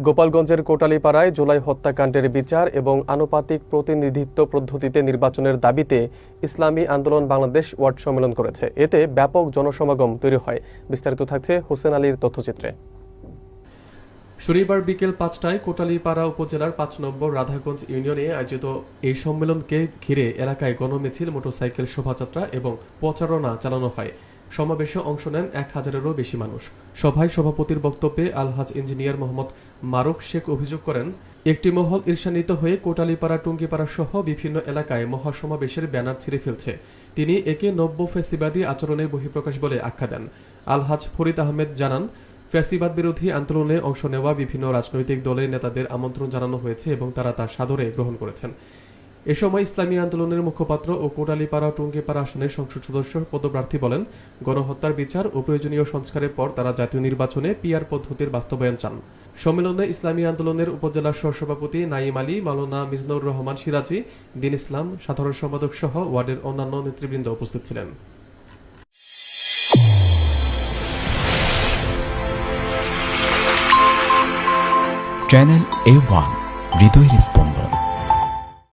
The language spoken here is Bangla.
গোপালগঞ্জের কোটালীপাড়ায় জুলাই হত্যাকাণ্ডের বিচার এবং আনুপাতিক প্রতিনিধিত্ব পদ্ধতিতে নির্বাচনের দাবিতে ইসলামী আন্দোলন বাংলাদেশ ওয়ার্ড সম্মেলন করেছে। এতে ব্যাপক জনসমাগম তৈরি হয়। বিস্তারিত থাকছে হোসেন আলীর তথ্যচিত্রে। শনিবার বিকেল ৫টায় কোটালীপাড়া উপজেলার ৫ নম্বর রাধাগঞ্জ ইউনিয়নে আয়োজিত এই সম্মেলনকে ঘিরে এলাকায় গণমিছিল, মোটরসাইকেল শোভাযাত্রা এবং প্রচারণা চালানো হয়। সমাবেশে অংশ নেন ১,০০০-এরও বেশি মানুষ। সভায় সভাপতির বক্তব্যে আলহাজ ইঞ্জিনিয়ার মোহাম্মদ মারুফ শেখ অভিযোগ করেন, একটি মহল ঈর্ষান্বিত হয়ে কোটালীপাড়া, টুঙ্গিপাড়া সহ বিভিন্ন এলাকায় মহাসমাবেশের ব্যানার ছিঁড়ে ফেলছে। তিনি একে নব্য ফ্যাসিবাদী আচরণের বহিঃপ্রকাশ বলে আখ্যা দেন। আলহাজ ফরিদ আহমেদ জানান, ফ্যাসিবাদ বিরোধী আন্দোলনে অংশ নেওয়া বিভিন্ন রাজনৈতিক দলের নেতাদের আমন্ত্রণ জানানো হয়েছে এবং তারা তা সাদরে গ্রহণ করেছেন। এ সময় ইসলামী আন্দোলনের মুখপাত্র ও কোটালীপাড়া, টুঙ্গিপাড়া আসনের সংসদ সদস্য পদপ্রার্থী বলেন, গণহত্যার বিচার ও প্রয়োজনীয় সংস্কারের পর তারা জাতীয় নির্বাচনে পিআর পদ্ধতির বাস্তবায়ন চান। সম্মেলনে ইসলামী আন্দোলনের উপজেলা সহসভাপতি নাইম আলী, মাওলানা মিজনুর রহমান সিরাজি, দীন ইসলাম সাধারণ সম্পাদক সহ ওয়ার্ডের অন্যান্য নেতৃবৃন্দ উপস্থিত ছিলেন। চ্যানেল A1 হৃদয়ের স্পন্দন।